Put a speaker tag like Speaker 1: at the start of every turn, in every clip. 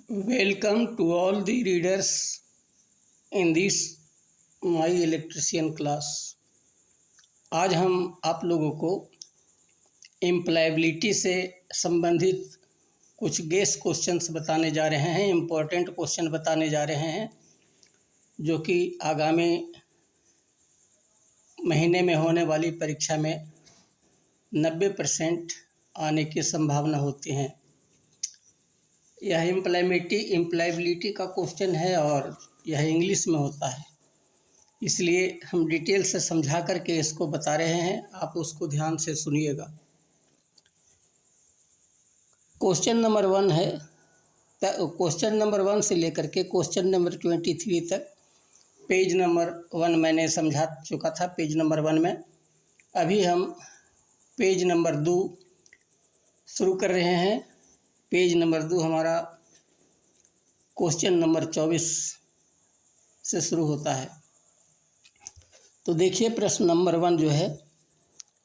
Speaker 1: Welcome to all the readers in this my electrician class। आज हम आप लोगों को एम्प्लॉयबिलिटी से संबंधित कुछ गेस क्वेश्चंस बताने जा रहे हैं, इम्पोर्टेंट क्वेश्चन बताने जा रहे हैं जो कि आगामी महीने में होने वाली परीक्षा में 90% आने की संभावना होती हैं। यह एम्प्लॉयबिलिटी का क्वेश्चन है और यह इंग्लिश में होता है, इसलिए हम डिटेल से समझा करके इसको बता रहे हैं, आप उसको ध्यान से सुनिएगा। क्वेश्चन नंबर 1 है, क्वेश्चन नंबर 1 से लेकर के क्वेश्चन नंबर 23 तक पेज नंबर 1 मैंने समझा चुका था। पेज नंबर 1 में अभी हम पेज नंबर 2 शुरू कर रहे हैं। पेज नंबर 2 हमारा क्वेश्चन नंबर 24 से शुरू होता है। तो देखिए प्रश्न नंबर 1 जो है,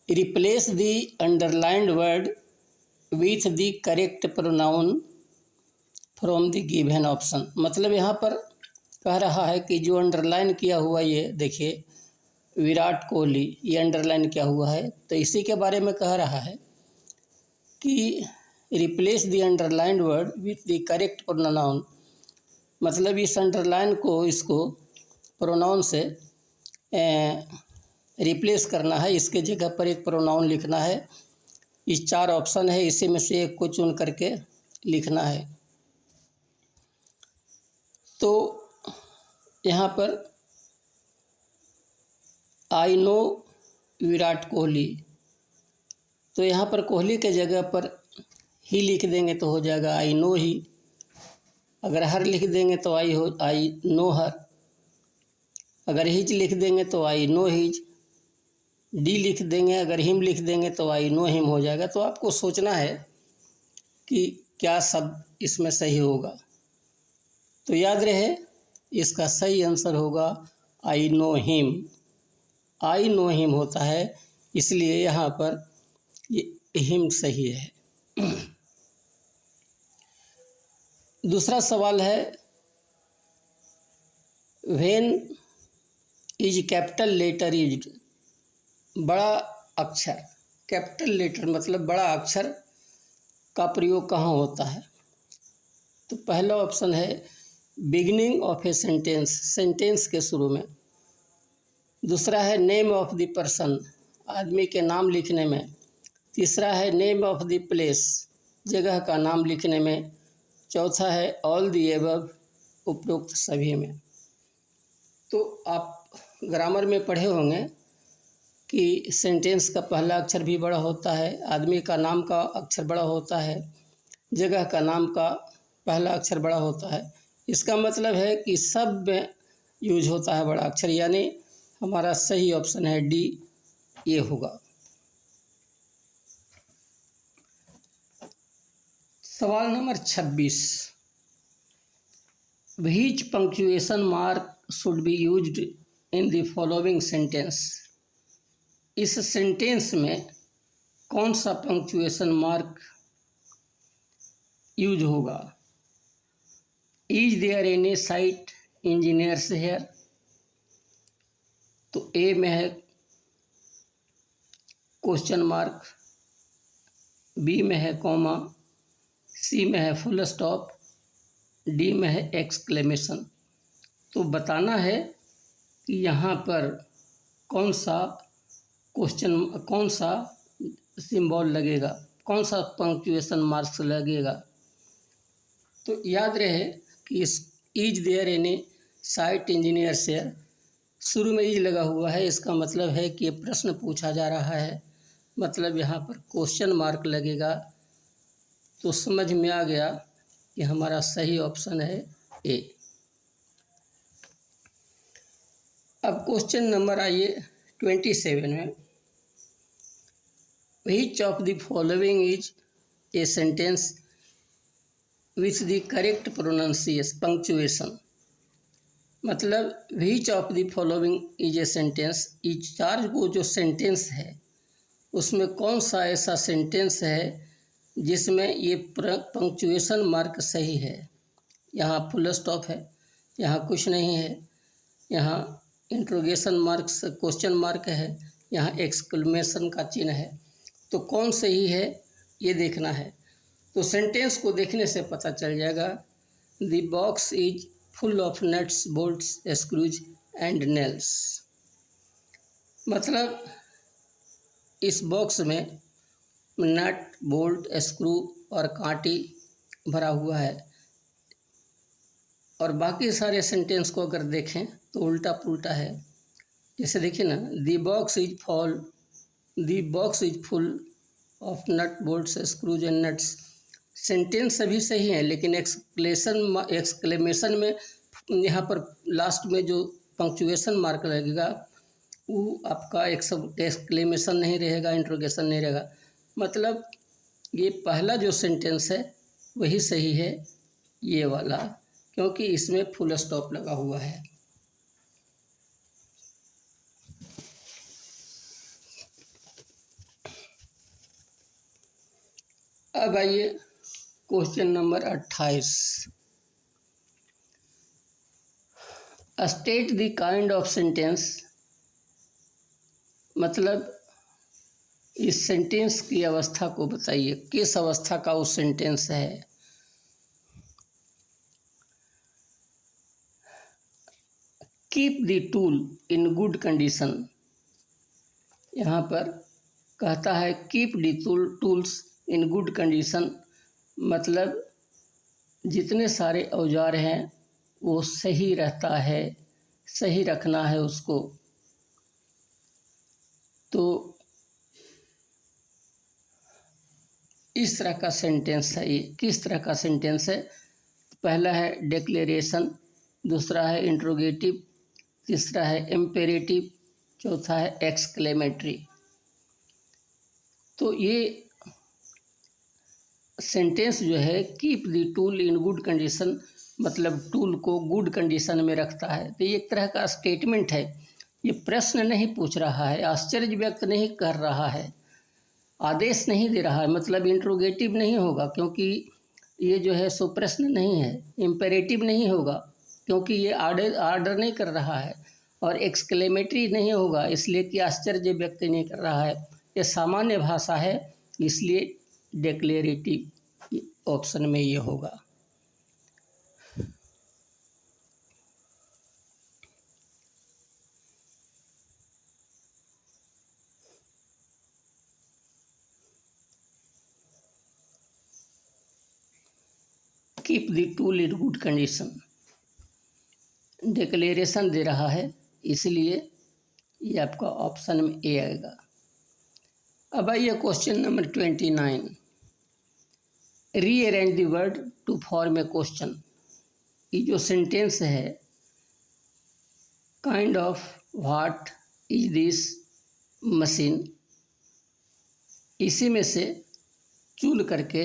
Speaker 1: replace the underlined word with the correct pronoun from the given option. मतलब यहाँ पर कह रहा है कि जो अंडरलाइन किया हुआ, ये देखिए विराट कोहली, ये अंडरलाइन किया हुआ है, तो इसी के बारे में कह रहा है कि replace the underlined word with the correct pronoun. मतलब इस अंडरलाइन को, इसको प्रोनाउन से रिप्लेस करना है, इसके जगह पर एक प्रोनाउन लिखना है। इस 4 ऑप्शन है, इसी में से एक को चुन करके लिखना है। तो यहाँ पर आई नो विराट कोहली, तो यहाँ पर कोहली के जगह पर ही लिख देंगे तो हो जाएगा आई नो ही। अगर हर लिख देंगे तो आई नो हर। अगर हिज लिख देंगे तो आई नो हिज। डी लिख देंगे, अगर हिम लिख देंगे तो आई नो हिम हो जाएगा। तो आपको सोचना है कि क्या शब्द इसमें सही होगा। तो याद रहे, इसका सही आंसर होगा I know him. I know him होता है, इसलिए यहाँ पर ये हिम सही है। दूसरा सवाल है, when is capital letter used. बड़ा अक्षर, कैपिटल लेटर मतलब बड़ा अक्षर का प्रयोग कहाँ होता है। तो पहला ऑप्शन है beginning of a sentence, sentence के शुरू में। दूसरा है नेम ऑफ द पर्सन, आदमी के नाम लिखने में। तीसरा है नेम ऑफ द प्लेस, जगह का नाम लिखने में। चौथा है ऑल दी एबव, उपरोक्त सभी में। तो आप ग्रामर में पढ़े होंगे कि सेंटेंस का पहला अक्षर भी बड़ा होता है, आदमी का नाम का अक्षर बड़ा होता है, जगह का नाम का पहला अक्षर बड़ा होता है। इसका मतलब है कि सब में यूज होता है बड़ा अक्षर, यानी हमारा सही ऑप्शन है डी, ये होगा। सवाल नंबर 26, which punctuation mark should be used in the following sentence. इस सेंटेंस में कौन सा पंक्चुएशन मार्क यूज होगा। Is there any site engineers here, तो ए में है क्वेश्चन मार्क, बी में है कॉमा, सी में है फुल स्टॉप, डी में है एक्सक्लेमेशन। तो बताना है कि यहाँ पर कौन सा क्वेश्चन, कौन सा सिंबल लगेगा, कौन सा पंक्चुएशन मार्क्स लगेगा। तो याद रहे कि इस is there any site engineer share, शुरू में इज लगा हुआ है, इसका मतलब है कि ये प्रश्न पूछा जा रहा है, मतलब यहाँ पर क्वेश्चन मार्क लगेगा। तो समझ में आ गया कि हमारा सही ऑप्शन है ए। अब क्वेश्चन नंबर आइए 27 में, which of the following is a sentence with the correct pronunciation punctuation. मतलब which of the following is a sentence, इस 4 को जो सेंटेंस है उसमें कौन सा ऐसा सेंटेंस है जिसमें ये पंक्चुएशन मार्क सही है। यहाँ फुल स्टॉप है, यहाँ कुछ नहीं है, यहाँ इंट्रोगेशन मार्क्स क्वेश्चन मार्क है, यहाँ एक्सक्लेमेशन का चिन्ह है। तो कौन सही है ये देखना है। तो सेंटेंस को देखने से पता चल जाएगा। The box is full of nuts bolts screws and nails. मतलब इस बॉक्स में नट बोल्ट स्क्रू और कांटी भरा हुआ है। और बाकी सारे सेंटेंस को अगर देखें तो उल्टा पुल्टा है। जैसे देखिए ना, the box is full of nut bolts screws and nuts. Sentence सभी सही हैं, लेकिन एक्सक्लेमेशन में यहाँ पर लास्ट में जो पंक्चुएशन मार्क लगेगा वो आपका एक्सक्लेमेशन नहीं रहेगा, इंट्रोगेशन नहीं रहेगा। मतलब ये पहला जो सेंटेंस है वही सही है, ये वाला, क्योंकि इसमें फुल स्टॉप लगा हुआ है। अब आइए question number 28। State the kind of sentence. मतलब इस सेंटेंस की अवस्था को बताइए, किस अवस्था का वो सेंटेंस है। Keep the tool in good condition. यहाँ पर कहता है keep the tools in good condition. मतलब जितने सारे औजार हैं वो सही रहता है, सही रखना है उसको। तो इस तरह का सेंटेंस है। ये किस तरह का सेंटेंस है? पहला है डिक्लेरेशन, दूसरा है इंट्रोगेटिव, तीसरा है इम्पेरेटिव, चौथा है एक्सक्लेमेटरी। तो ये सेंटेंस जो है keep the tool in good condition, मतलब टूल को गुड कंडीशन में रखता है। तो ये एक तरह का स्टेटमेंट है। ये प्रश्न नहीं पूछ रहा है, आश्चर्य व्यक्त नहीं कर रहा है, आदेश नहीं दे रहा है। मतलब इंट्रोगेटिव नहीं होगा क्योंकि ये जो है सो प्रश्न नहीं है। इम्पेरेटिव नहीं होगा क्योंकि ये आर्डर नहीं कर रहा है। और एक्सक्लेमेटरी नहीं होगा इसलिए कि आश्चर्य व्यक्त नहीं कर रहा है। ये सामान्य भाषा है, इसलिए डिक्लेरेटिव ऑप्शन में ये होगा। Keep the tool in good condition, declaration दे रहा है, इसलिए ये आपका ऑप्शन में ए आएगा। अब आइए question number 29। Rearrange the word to form a question. ये जो सेंटेंस है kind of what is this machine, इसी में से चूल करके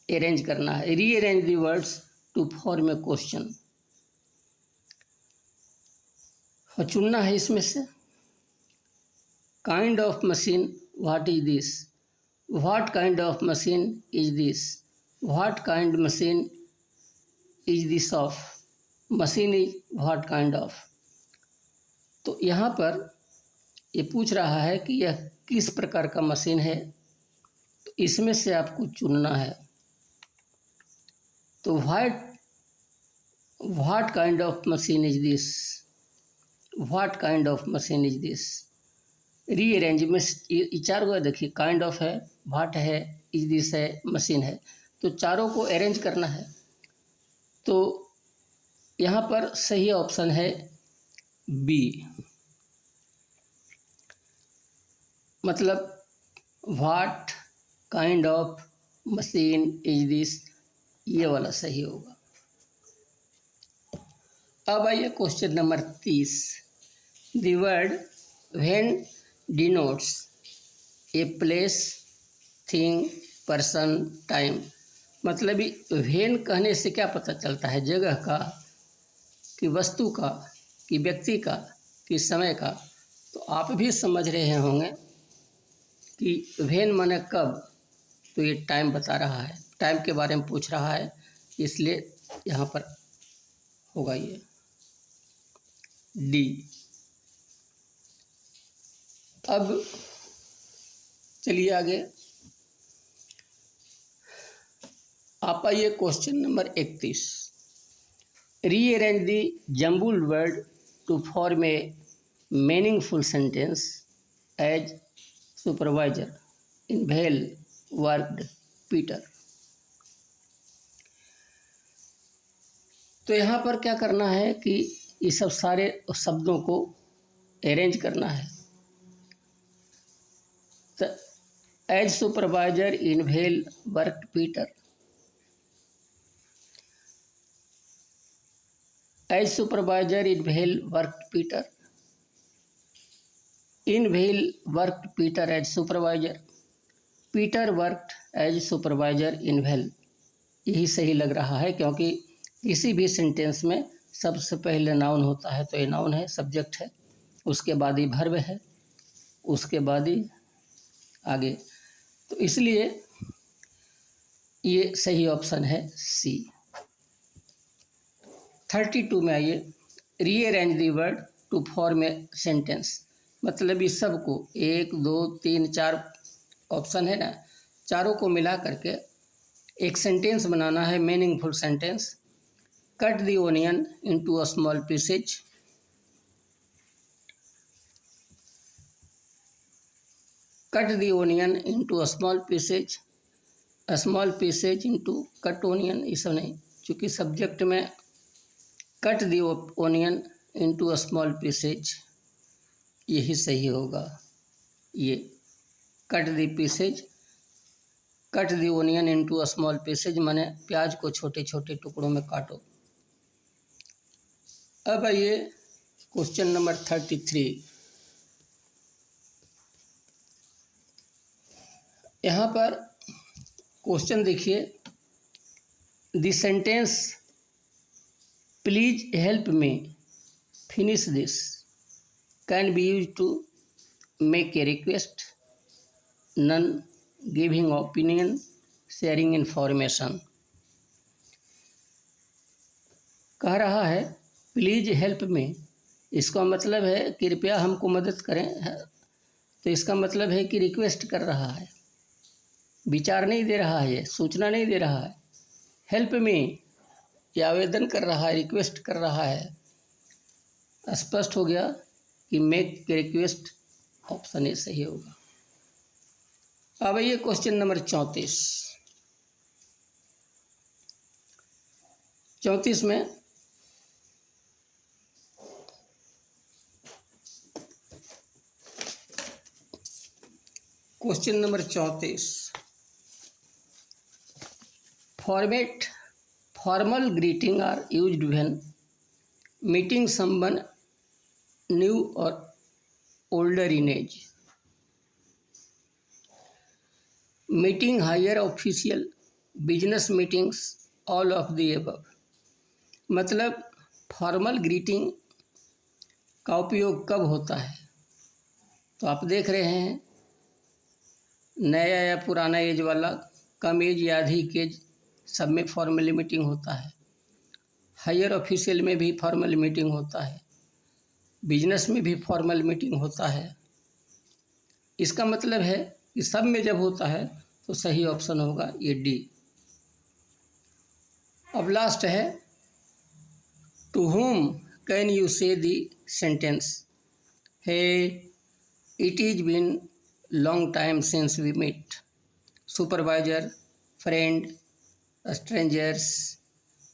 Speaker 1: अरेंज करना है। Rearrange the words to form a question, और चुनना है इसमें से। Kind of machine, what is this, what kind of machine is this, what kind machine is this of, machine is what kind of. तो यहाँ पर ये पूछ रहा है कि यह किस प्रकार का मशीन है, तो इसमें से आपको चुनना है। तो what kind of machine is this, what kind of machine is this. Rearrange में ये चार गो देखिए, काइंड ऑफ है, व्हाट है, इज दिस है, मशीन है। तो चारों को अरेंज करना है। तो यहाँ पर सही ऑप्शन है बी, मतलब what kind of machine is this, ये वाला सही होगा। अब आइए question number 30। The word when denotes a place, thing, person, time. मतलब व्हेन कहने से क्या पता चलता है? जगह का, कि वस्तु का, कि व्यक्ति का, कि समय का। तो आप भी समझ रहे होंगे कि व्हेन माने कब, तो ये टाइम बता रहा है, टाइम के बारे में पूछ रहा है, इसलिए यहाँ पर होगा ये डी। अब चलिए आगे, आप आइए question number 31। Rearrange the jumbled word to form a meaningful sentence as supervisor in well worked Peter. तो यहाँ पर क्या करना है कि ये सब सारे शब्दों को अरेंज करना है। तो as supervisor in well worked Peter, as supervisor in well worked Peter, in well worked Peter as supervisor, Peter worked as supervisor in well. यही सही लग रहा है, क्योंकि किसी भी सेंटेंस में सबसे पहले नाउन होता है, तो ये नाउन है, सब्जेक्ट है, उसके बाद ही वर्ब है, उसके बाद ही आगे, तो इसलिए ये सही ऑप्शन है सी। 32 में आइए, rearrange the word to form a sentence, मतलब इस सब को 1 2 3 4 ऑप्शन है ना, चारों को मिला करके एक सेंटेंस बनाना है, meaningful sentence. Cut the onion into a small pieces, cut the onion into a small pieces, a small pieces into cut onion, ये सब नहीं, चूँकि सब्जेक्ट में cut the onion into a small pieces, यही सही होगा। ये cut the pieces, cut the onion into a small pieces माने प्याज को छोटे छोटे टुकड़ों में काटो। अब आइए क्वेश्चन नंबर 33। यहाँ पर क्वेश्चन देखिए, the sentence please help me finish this can be use to make a request, none, giving opinion, sharing information. कह रहा है प्लीज हेल्प मी, इसका मतलब है कृपया हमको मदद करें, तो इसका मतलब है कि रिक्वेस्ट कर रहा है, विचार नहीं दे रहा है, सूचना नहीं दे रहा है। हेल्प मी, ये आवेदन कर रहा है, रिक्वेस्ट कर रहा है। स्पष्ट हो गया कि मेक रिक्वेस्ट ऑप्शन ए सही होगा। अब ये क्वेश्चन नंबर 34। 34 में question number 34, format formal greeting are used when meeting someone new or older in age, meeting higher official, business meetings, all of the above. मतलब फॉर्मल ग्रीटिंग का उपयोग कब होता है, तो आप देख रहे हैं नया या पुराना एज वाला, कम एज या अधिक एज, सब में फॉर्मल मीटिंग होता है। हायर ऑफिशियल में भी फॉर्मल मीटिंग होता है, बिजनेस में भी फॉर्मल मीटिंग होता है। इसका मतलब है कि सब में जब होता है तो सही ऑप्शन होगा ये डी। अब लास्ट है, to whom can you say the sentence, hey it is been long time since we meet, supervisor, friend, strangers,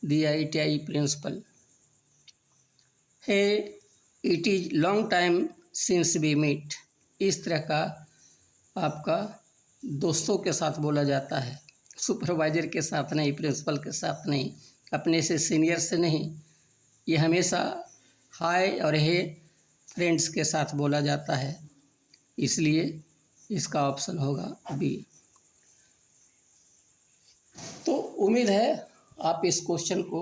Speaker 1: DITI principal. Hey it is long time since we meet, इस तरह का आपका दोस्तों के साथ बोला जाता है, सुपरवाइजर के साथ नहीं, प्रिंसिपल के साथ नहीं, अपने से सीनियर से नहीं। ये हमेशा हाय और हे फ्रेंड्स के साथ बोला जाता है, इसलिए इसका ऑप्शन होगा बी। तो उम्मीद है आप इस क्वेश्चन को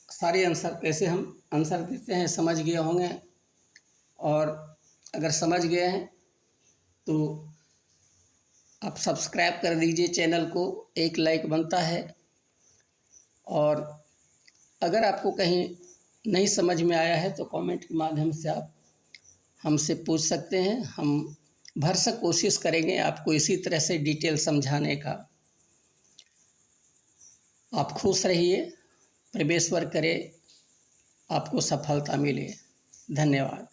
Speaker 1: सारे आंसर कैसे हम आंसर देते हैं समझ गए होंगे, और अगर समझ गए हैं तो आप सब्सक्राइब कर दीजिए चैनल को, एक लाइक बनता है। और अगर आपको कहीं नहीं समझ में आया है तो कमेंट के माध्यम से आप हमसे पूछ सकते हैं। हम भरसक कोशिश करेंगे आपको इसी तरह से डिटेल समझाने का। आप खुश रहिए, परमेश्वर करे आपको सफलता मिले। धन्यवाद।